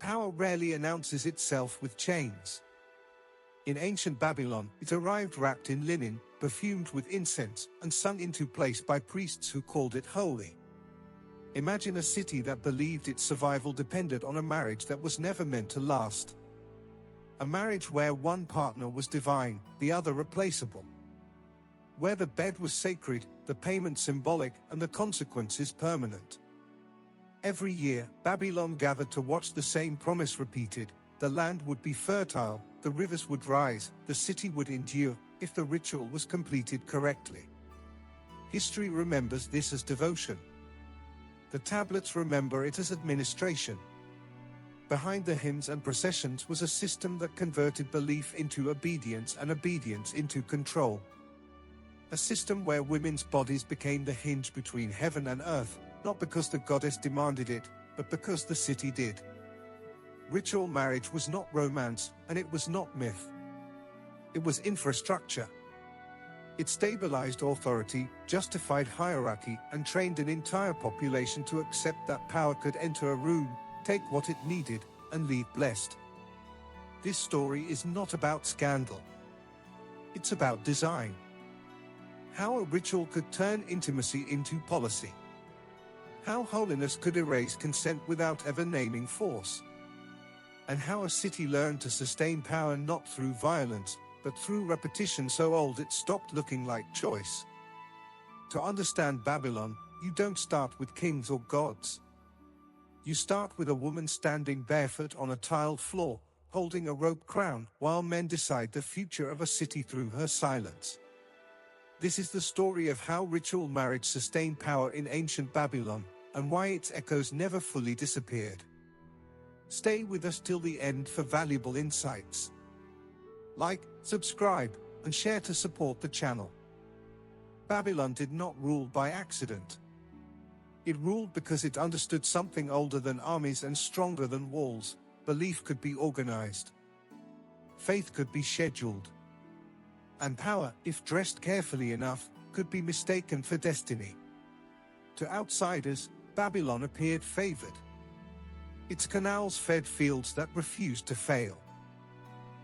Power rarely announces itself with chains. In ancient Babylon, it arrived wrapped in linen, perfumed with incense, and sung into place by priests who called it holy. Imagine a city that believed its survival depended on a marriage that was never meant to last. A marriage where one partner was divine, the other replaceable. Where the bed was sacred, the payment symbolic, and the consequences permanent. Every year, Babylon gathered to watch the same promise repeated. The land would be fertile, the rivers would rise, the city would endure, if the ritual was completed correctly. History remembers this as devotion. The tablets remember it as administration. Behind the hymns and processions was a system that converted belief into obedience and obedience into control. A system where women's bodies became the hinge between heaven and earth, not because the goddess demanded it, but because the city did. Ritual marriage was not romance, and it was not myth. It was infrastructure. It stabilized authority, justified hierarchy, and trained an entire population to accept that power could enter a room, take what it needed, and leave blessed. This story is not about scandal. It's about design. How a ritual could turn intimacy into policy. How holiness could erase consent without ever naming force. And how a city learned to sustain power not through violence, but through repetition so old it stopped looking like choice. To understand Babylon, you don't start with kings or gods. You start with a woman standing barefoot on a tiled floor, holding a rope crown, while men decide the future of a city through her silence. This is the story of how ritual marriage sustained power in ancient Babylon, and why its echoes never fully disappeared. Stay with us till the end for valuable insights. Like, subscribe, and share to support the channel. Babylon did not rule by accident. It ruled because it understood something older than armies and stronger than walls. Belief could be organized. Faith could be scheduled. And power, if dressed carefully enough, could be mistaken for destiny. To outsiders, Babylon appeared favored. Its canals fed fields that refused to fail.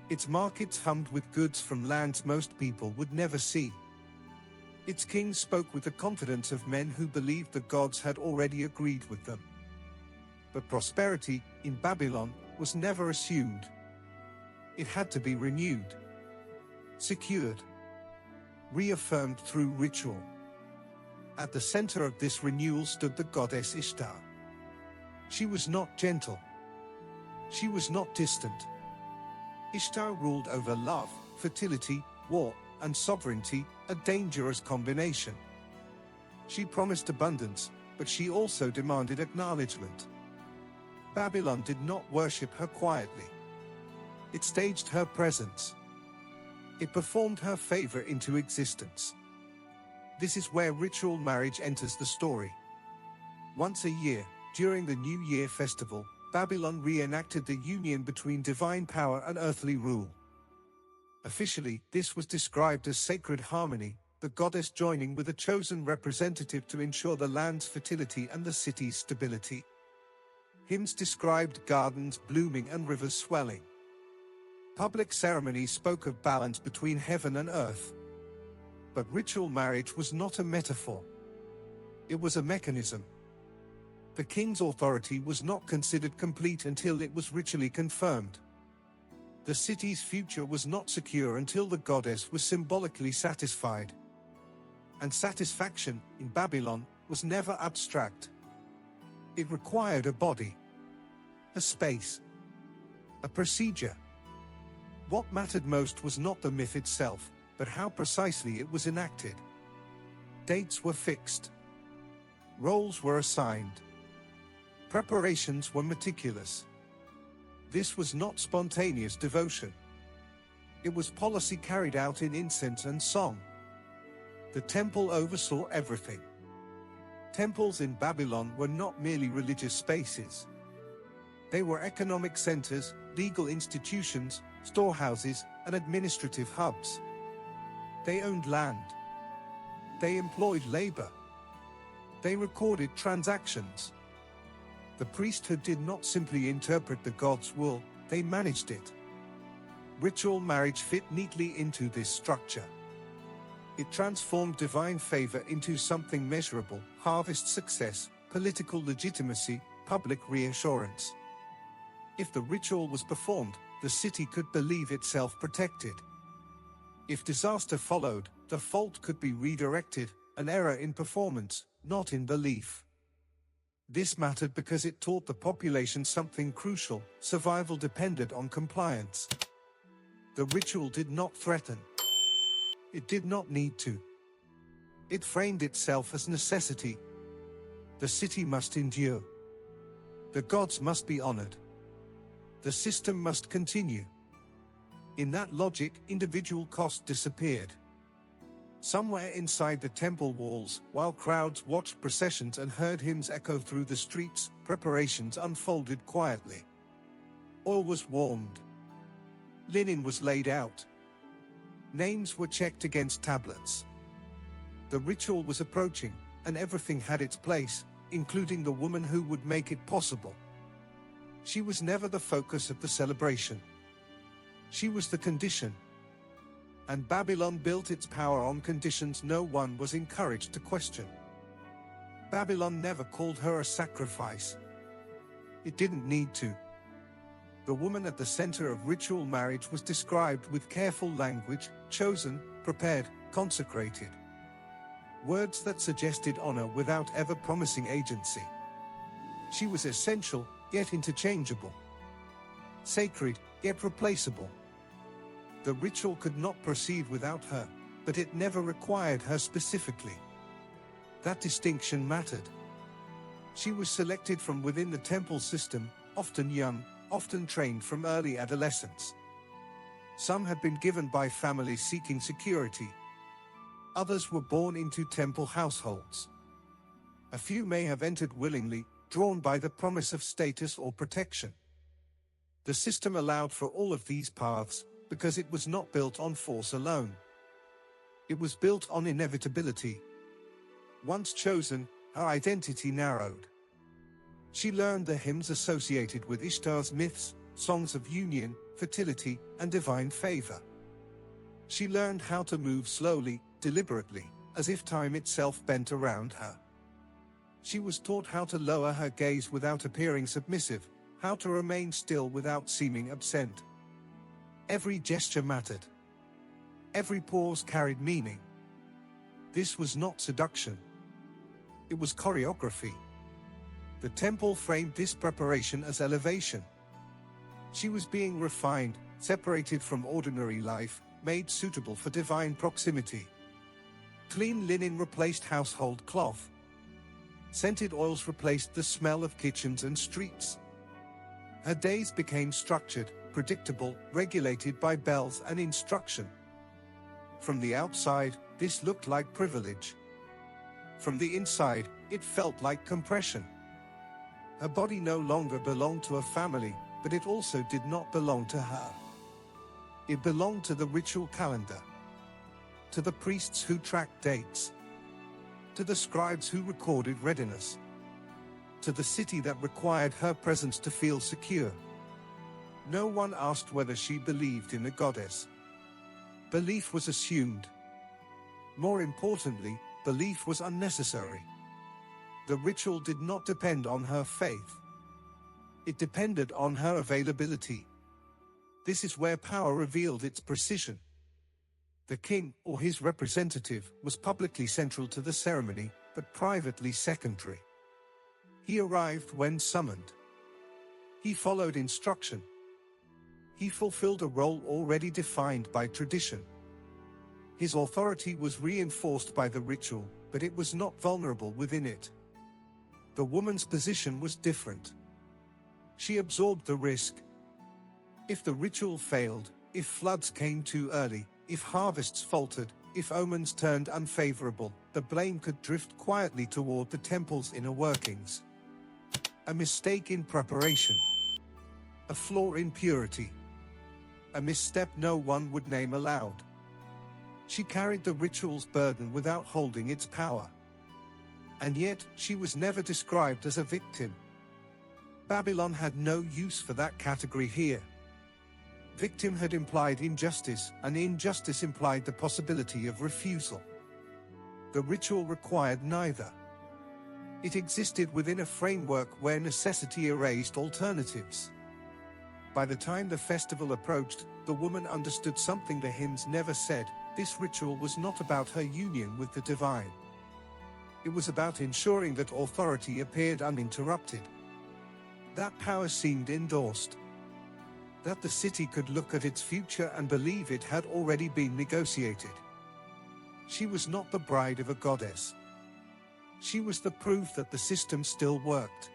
Its markets hummed with goods from lands most people would never see. Its kings spoke with the confidence of men who believed the gods had already agreed with them. But prosperity, in Babylon, was never assumed. It had to be renewed, secured, reaffirmed through ritual. At the center of this renewal stood the goddess Ishtar. She was not gentle. She was not distant. Ishtar ruled over love, fertility, war, and sovereignty, a dangerous combination. She promised abundance, but she also demanded acknowledgement. Babylon did not worship her quietly. It staged her presence. It performed her favor into existence. This is where ritual marriage enters the story. Once a year, during the New Year festival, Babylon reenacted the union between divine power and earthly rule. Officially, this was described as sacred harmony, the goddess joining with a chosen representative to ensure the land's fertility and the city's stability. Hymns described gardens blooming and rivers swelling. Public ceremonies spoke of balance between heaven and earth. But ritual marriage was not a metaphor. It was a mechanism. The king's authority was not considered complete until it was ritually confirmed. The city's future was not secure until the goddess was symbolically satisfied. And satisfaction, in Babylon, was never abstract. It required a body, a space, a procedure. What mattered most was not the myth itself, but how precisely it was enacted. Dates were fixed. Roles were assigned. Preparations were meticulous. This was not spontaneous devotion. It was policy carried out in incense and song. The temple oversaw everything. Temples in Babylon were not merely religious spaces. They were economic centers, legal institutions, storehouses, and administrative hubs. They owned land. They employed labor. They recorded transactions. The priesthood did not simply interpret the god's will, they managed it. Ritual marriage fit neatly into this structure. It transformed divine favor into something measurable: harvest success, political legitimacy, public reassurance. If the ritual was performed, the city could believe itself protected. If disaster followed, the fault could be redirected, an error in performance, not in belief. This mattered because it taught the population something crucial: survival depended on compliance. The ritual did not threaten. It did not need to. It framed itself as necessity. The city must endure. The gods must be honored. The system must continue. In that logic, individual cost disappeared. Somewhere inside the temple walls, while crowds watched processions and heard hymns echo through the streets, preparations unfolded quietly. Oil was warmed. Linen was laid out. Names were checked against tablets. The ritual was approaching, and everything had its place, including the woman who would make it possible. She was never the focus of the celebration. She was the condition. And Babylon built its power on conditions no one was encouraged to question. Babylon never called her a sacrifice. It didn't need to. The woman at the center of ritual marriage was described with careful language: chosen, prepared, consecrated. Words that suggested honor without ever promising agency. She was essential, yet interchangeable. Sacred, yet replaceable. The ritual could not proceed without her, but it never required her specifically. That distinction mattered. She was selected from within the temple system, often young, often trained from early adolescence. Some had been given by families seeking security. Others were born into temple households. A few may have entered willingly, drawn by the promise of status or protection. The system allowed for all of these paths, because it was not built on force alone. It was built on inevitability. Once chosen, her identity narrowed. She learned the hymns associated with Ishtar's myths, songs of union, fertility, and divine favor. She learned how to move slowly, deliberately, as if time itself bent around her. She was taught how to lower her gaze without appearing submissive, how to remain still without seeming absent. Every gesture mattered. Every pause carried meaning. This was not seduction. It was choreography. The temple framed this preparation as elevation. She was being refined, separated from ordinary life, made suitable for divine proximity. Clean linen replaced household cloth. Scented oils replaced the smell of kitchens and streets. Her days became structured, predictable, regulated by bells and instruction. From the outside, this looked like privilege. From the inside, it felt like compression. Her body no longer belonged to a family, but it also did not belong to her. It belonged to the ritual calendar, to the priests who tracked dates, to the scribes who recorded readiness, to the city that required her presence to feel secure. No one asked whether she believed in the goddess. Belief was assumed. More importantly, belief was unnecessary. The ritual did not depend on her faith. It depended on her availability. This is where power revealed its precision. The king, or his representative, was publicly central to the ceremony, but privately secondary. He arrived when summoned. He followed instruction. He fulfilled a role already defined by tradition. His authority was reinforced by the ritual, but it was not vulnerable within it. The woman's position was different. She absorbed the risk. If the ritual failed, if floods came too early, if harvests faltered, if omens turned unfavorable, the blame could drift quietly toward the temple's inner workings. A mistake in preparation. A flaw in purity. A misstep no one would name aloud. She carried the ritual's burden without holding its power. And yet, she was never described as a victim. Babylon had no use for that category here. Victim had implied injustice, and injustice implied the possibility of refusal. The ritual required neither. It existed within a framework where necessity erased alternatives. By the time the festival approached, the woman understood something the hymns never said: this ritual was not about her union with the divine. It was about ensuring that authority appeared uninterrupted. That power seemed endorsed. That the city could look at its future and believe it had already been negotiated. She was not the bride of a goddess. She was the proof that the system still worked.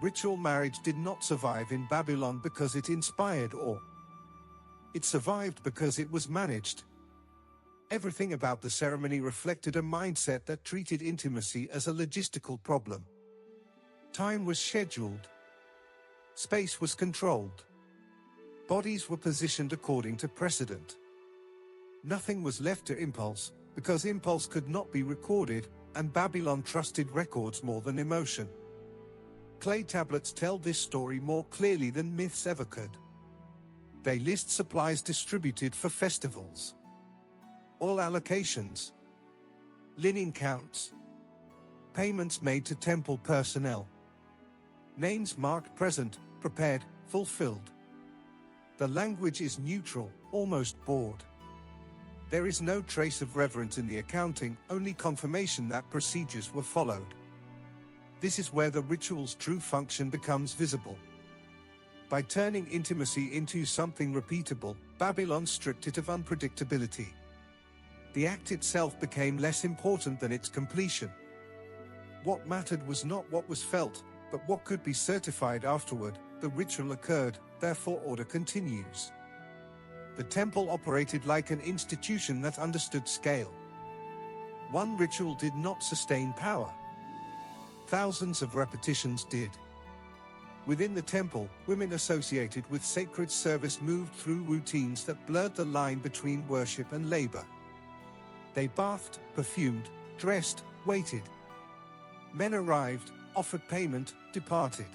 Ritual marriage did not survive in Babylon because it inspired awe. It survived because it was managed. Everything about the ceremony reflected a mindset that treated intimacy as a logistical problem. Time was scheduled. Space was controlled. Bodies were positioned according to precedent. Nothing was left to impulse, because impulse could not be recorded, and Babylon trusted records more than emotion. Clay tablets tell this story more clearly than myths ever could. They list supplies distributed for festivals. All allocations. Linen counts. Payments made to temple personnel. Names marked present, prepared, fulfilled. The language is neutral, almost bored. There is no trace of reverence in the accounting, only confirmation that procedures were followed. This is where the ritual's true function becomes visible. By turning intimacy into something repeatable, Babylon stripped it of unpredictability. The act itself became less important than its completion. What mattered was not what was felt, but what could be certified afterward. The ritual occurred, therefore order continues. The temple operated like an institution that understood scale. One ritual did not sustain power. Thousands of repetitions did. Within the temple, women associated with sacred service moved through routines that blurred the line between worship and labor. They bathed, perfumed, dressed, waited. Men arrived, offered payment, departed.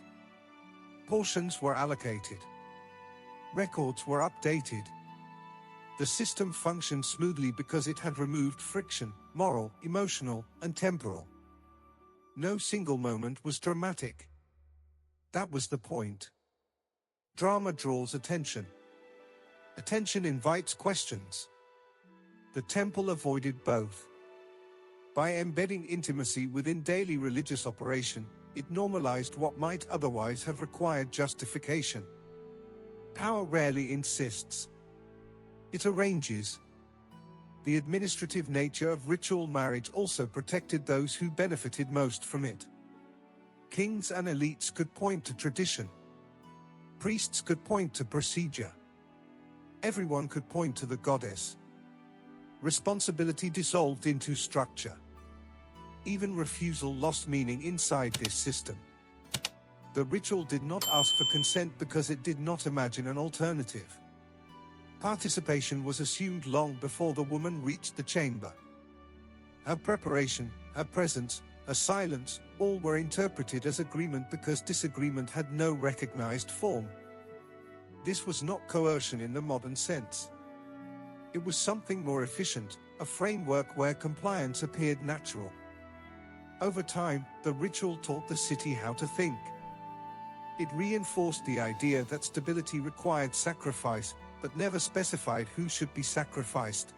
Portions were allocated. Records were updated. The system functioned smoothly because it had removed friction, moral, emotional, and temporal. No single moment was dramatic. That was the point. Drama draws attention. Attention invites questions. The temple avoided both. By embedding intimacy within daily religious operation, it normalized what might otherwise have required justification. Power rarely insists. It arranges. The administrative nature of ritual marriage also protected those who benefited most from it. Kings and elites could point to tradition. Priests could point to procedure. Everyone could point to the goddess. Responsibility dissolved into structure. Even refusal lost meaning inside this system. The ritual did not ask for consent because it did not imagine an alternative. Participation was assumed long before the woman reached the chamber. Her preparation, her presence, her silence, all were interpreted as agreement because disagreement had no recognized form. This was not coercion in the modern sense. It was something more efficient, a framework where compliance appeared natural. Over time, the ritual taught the city how to think. It reinforced the idea that stability required sacrifice, but never specified who should be sacrificed.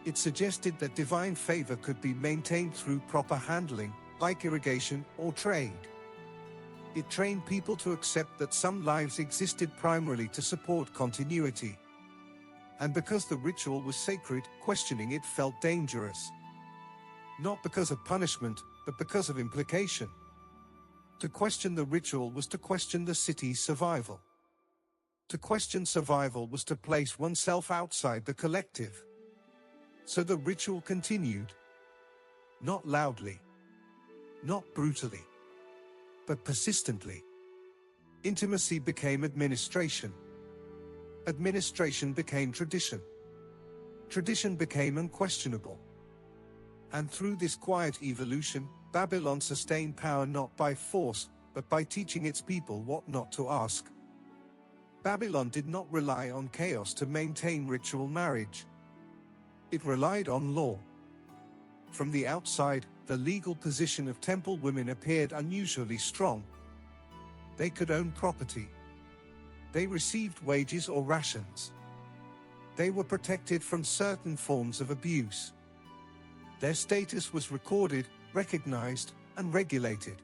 It suggested that divine favor could be maintained through proper handling, like irrigation or trade. It trained people to accept that some lives existed primarily to support continuity. And because the ritual was sacred, questioning it felt dangerous. Not because of punishment, but because of implication. To question the ritual was to question the city's survival. To question survival was to place oneself outside the collective. So the ritual continued. Not loudly. Not brutally. But persistently. Intimacy became administration. Administration became tradition. Tradition became unquestionable. And through this quiet evolution, Babylon sustained power not by force, but by teaching its people what not to ask. Babylon did not rely on chaos to maintain ritual marriage. It relied on law. From the outside, the legal position of temple women appeared unusually strong. They could own property. They received wages or rations. They were protected from certain forms of abuse. Their status was recorded, recognized, and regulated.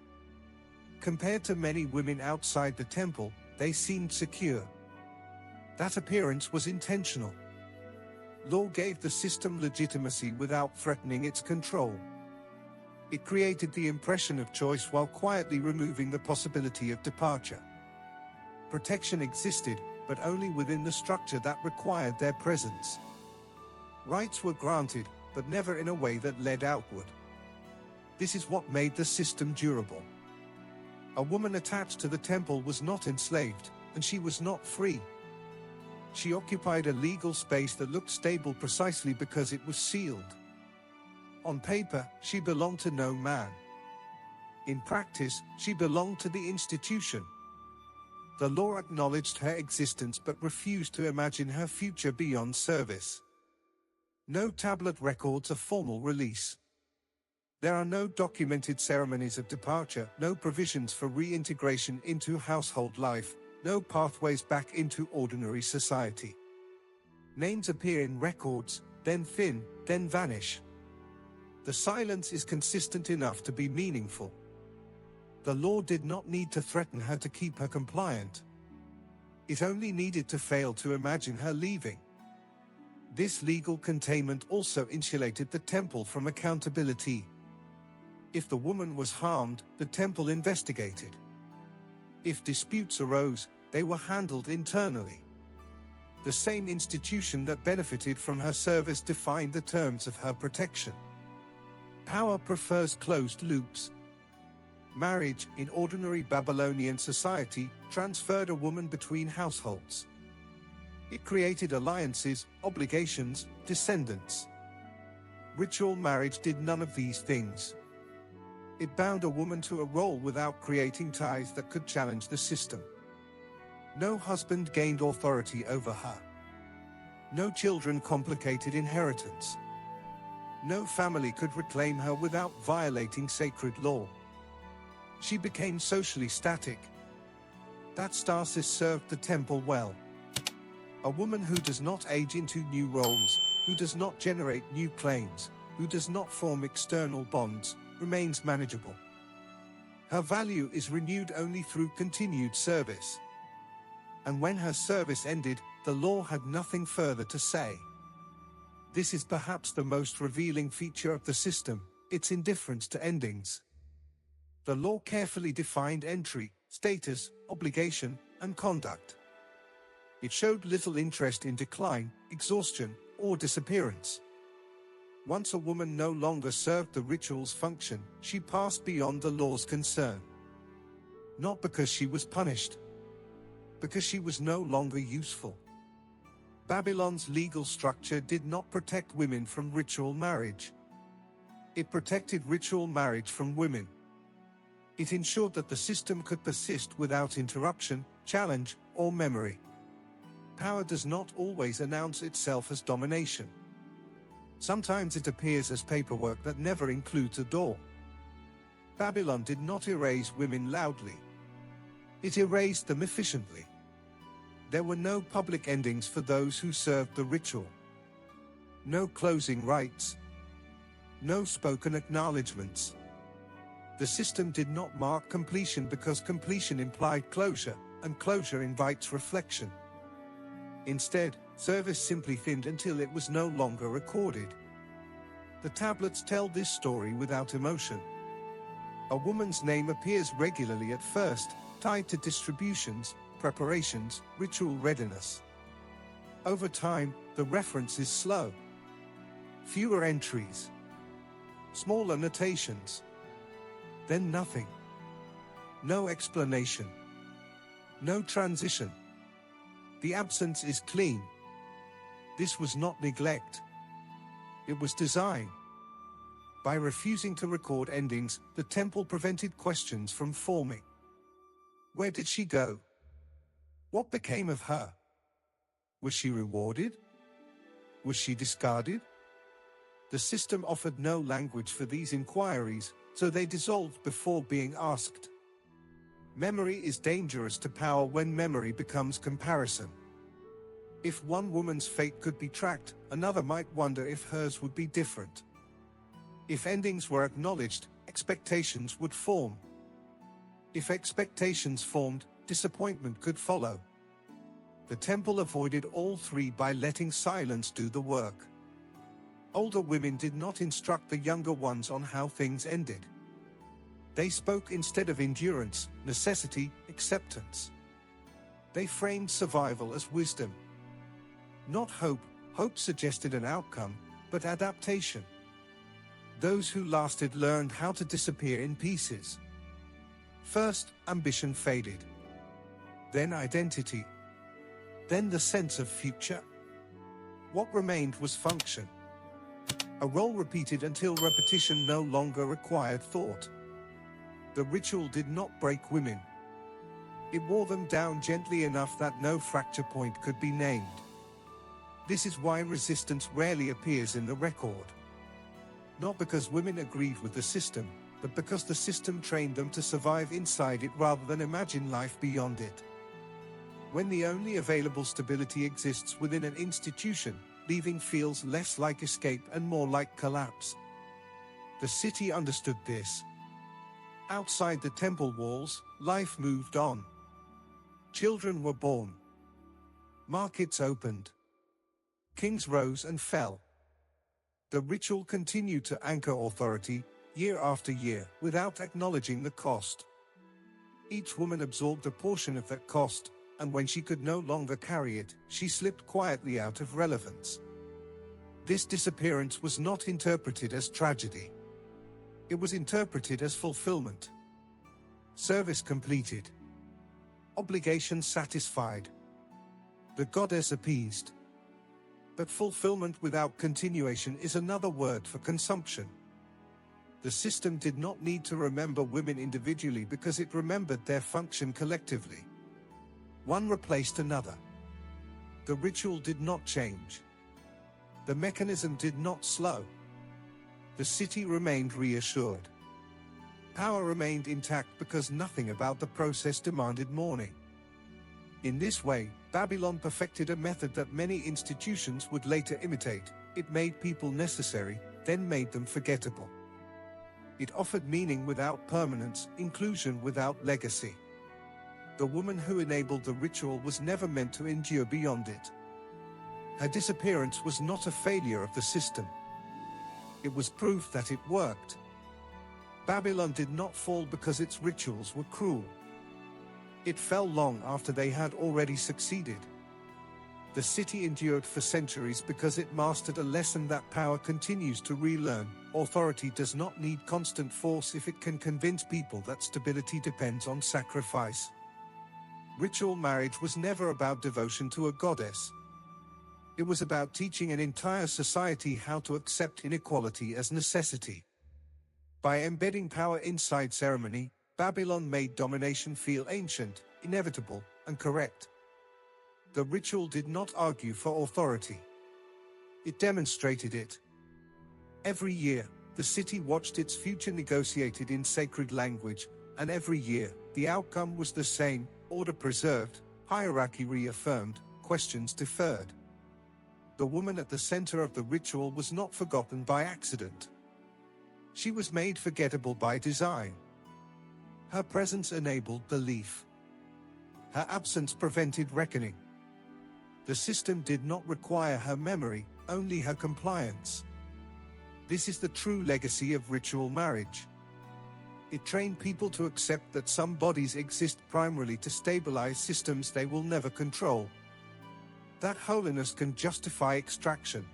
Compared to many women outside the temple, they seemed secure. That appearance was intentional. Law gave the system legitimacy without threatening its control. It created the impression of choice while quietly removing the possibility of departure. Protection existed, but only within the structure that required their presence. Rights were granted, but never in a way that led outward. This is what made the system durable. A woman attached to the temple was not enslaved, and she was not free. She occupied a legal space that looked stable precisely because it was sealed. On paper, she belonged to no man. In practice, she belonged to the institution. The law acknowledged her existence but refused to imagine her future beyond service. No tablet records a formal release. There are no documented ceremonies of departure, no provisions for reintegration into household life, no pathways back into ordinary society. Names appear in records, then thin, then vanish. The silence is consistent enough to be meaningful. The law did not need to threaten her to keep her compliant. It only needed to fail to imagine her leaving. This legal containment also insulated the temple from accountability. If the woman was harmed, the temple investigated. If disputes arose, they were handled internally. The same institution that benefited from her service defined the terms of her protection. Power prefers closed loops. Marriage, in ordinary Babylonian society, transferred a woman between households. It created alliances, obligations, descendants. Ritual marriage did none of these things. It bound a woman to a role without creating ties that could challenge the system. No husband gained authority over her. No children complicated inheritance. No family could reclaim her without violating sacred law. She became socially static. That stasis served the temple well. A woman who does not age into new roles, who does not generate new claims, who does not form external bonds, remains manageable. Her value is renewed only through continued service. And when her service ended, the law had nothing further to say. This is perhaps the most revealing feature of the system, its indifference to endings. The law carefully defined entry, status, obligation, and conduct. It showed little interest in decline, exhaustion, or disappearance. Once a woman no longer served the ritual's function, she passed beyond the law's concern. Not because she was punished, because she was no longer useful. Babylon's legal structure did not protect women from ritual marriage. It protected ritual marriage from women. It ensured that the system could persist without interruption, challenge, or memory. Power does not always announce itself as domination. Sometimes it appears as paperwork that never includes a door. Babylon did not erase women loudly. It erased them efficiently. There were no public endings for those who served the ritual. No closing rites. No spoken acknowledgements. The system did not mark completion because completion implied closure, and closure invites reflection. Instead, service simply thinned until it was no longer recorded. The tablets tell this story without emotion. A woman's name appears regularly at first, tied to distributions, preparations, ritual readiness. Over time, the reference is slow. Fewer entries. Smaller notations. Then nothing. No explanation. No transition. The absence is clean. This was not neglect. It was design. By refusing to record endings, the temple prevented questions from forming. Where did she go? What became of her? Was she rewarded? Was she discarded? The system offered no language for these inquiries, so they dissolved before being asked. Memory is dangerous to power when memory becomes comparison. If one woman's fate could be tracked, another might wonder if hers would be different. If endings were acknowledged, expectations would form. If expectations formed, disappointment could follow. The temple avoided all three by letting silence do the work. Older women did not instruct the younger ones on how things ended. They spoke instead of endurance, necessity, acceptance. They framed survival as wisdom. Not hope. Hope suggested an outcome, but adaptation. Those who lasted learned how to disappear in pieces. First, ambition faded. Then identity. Then the sense of future. What remained was function. A role repeated until repetition no longer required thought. The ritual did not break women. It wore them down gently enough that no fracture point could be named. This is why resistance rarely appears in the record. Not because women agreed with the system, but because the system trained them to survive inside it rather than imagine life beyond it. When the only available stability exists within an institution, leaving feels less like escape and more like collapse. The city understood this. Outside the temple walls, life moved on. Children were born. Markets opened. Kings rose and fell. The ritual continued to anchor authority, year after year, without acknowledging the cost. Each woman absorbed a portion of that cost, and when she could no longer carry it, she slipped quietly out of relevance. This disappearance was not interpreted as tragedy. It was interpreted as fulfillment. Service completed. Obligation satisfied. The goddess appeased. But fulfillment without continuation is another word for consumption. The system did not need to remember women individually because it remembered their function collectively. One replaced another. The ritual did not change. The mechanism did not slow. The city remained reassured. Power remained intact because nothing about the process demanded mourning. In this way, Babylon perfected a method that many institutions would later imitate. It made people necessary, then made them forgettable. It offered meaning without permanence, inclusion without legacy. The woman who enabled the ritual was never meant to endure beyond it. Her disappearance was not a failure of the system. It was proof that it worked. Babylon did not fall because its rituals were cruel. It fell long after they had already succeeded. The city endured for centuries because it mastered a lesson that power continues to relearn. Authority does not need constant force if it can convince people that stability depends on sacrifice. Ritual marriage was never about devotion to a goddess. It was about teaching an entire society how to accept inequality as necessity. By embedding power inside ceremony, Babylon made domination feel ancient, inevitable, and correct. The ritual did not argue for authority. It demonstrated it. Every year, the city watched its future negotiated in sacred language, and every year, the outcome was the same: order preserved, hierarchy reaffirmed, questions deferred. The woman at the center of the ritual was not forgotten by accident. She was made forgettable by design. Her presence enabled belief. Her absence prevented reckoning. The system did not require her memory, only her compliance. This is the true legacy of ritual marriage. It trained people to accept that some bodies exist primarily to stabilize systems they will never control. That holiness can justify extraction.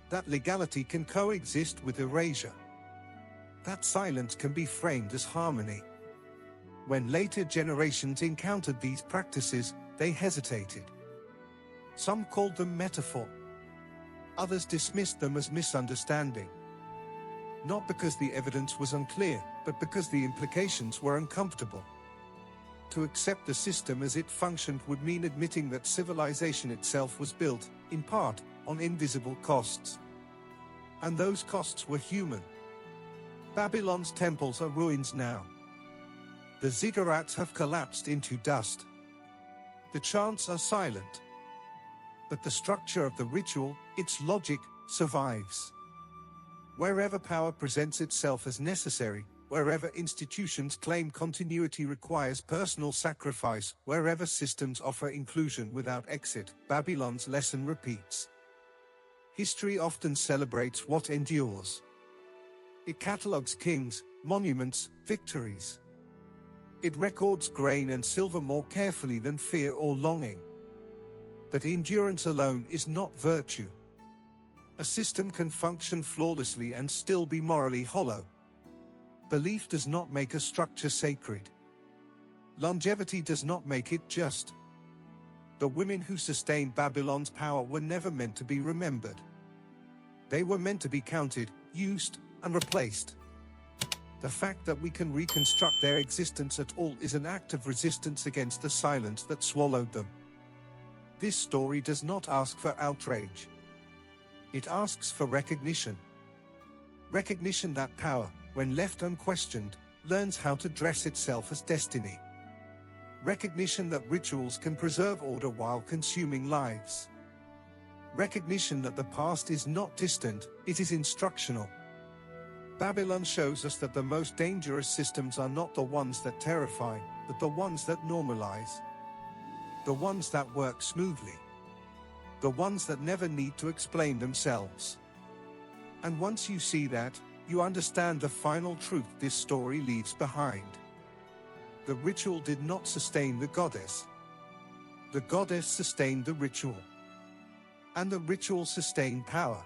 That legality can coexist with erasure. That silence can be framed as harmony. When later generations encountered these practices, they hesitated. Some called them metaphor. Others dismissed them as misunderstanding. Not because the evidence was unclear, but because the implications were uncomfortable. To accept the system as it functioned would mean admitting that civilization itself was built, in part, on invisible costs. And those costs were human. Babylon's temples are ruins now. The ziggurats have collapsed into dust. The chants are silent. But the structure of the ritual, its logic, survives. Wherever power presents itself as necessary, wherever institutions claim continuity requires personal sacrifice, wherever systems offer inclusion without exit, Babylon's lesson repeats. History often celebrates what endures. It catalogues kings, monuments, victories. It records grain and silver more carefully than fear or longing. But endurance alone is not virtue. A system can function flawlessly and still be morally hollow. Belief does not make a structure sacred. Longevity does not make it just. The women who sustained Babylon's power were never meant to be remembered. They were meant to be counted, used, and replaced. The fact that we can reconstruct their existence at all is an act of resistance against the silence that swallowed them. This story does not ask for outrage. It asks for recognition. Recognition that power, when left unquestioned, learns how to dress itself as destiny. Recognition that rituals can preserve order while consuming lives. Recognition that the past is not distant, it is instructional. Babylon shows us that the most dangerous systems are not the ones that terrify, but the ones that normalize. The ones that work smoothly. The ones that never need to explain themselves. And once you see that, you understand the final truth this story leaves behind. The ritual did not sustain the goddess. The goddess sustained the ritual. And the ritual sustained power.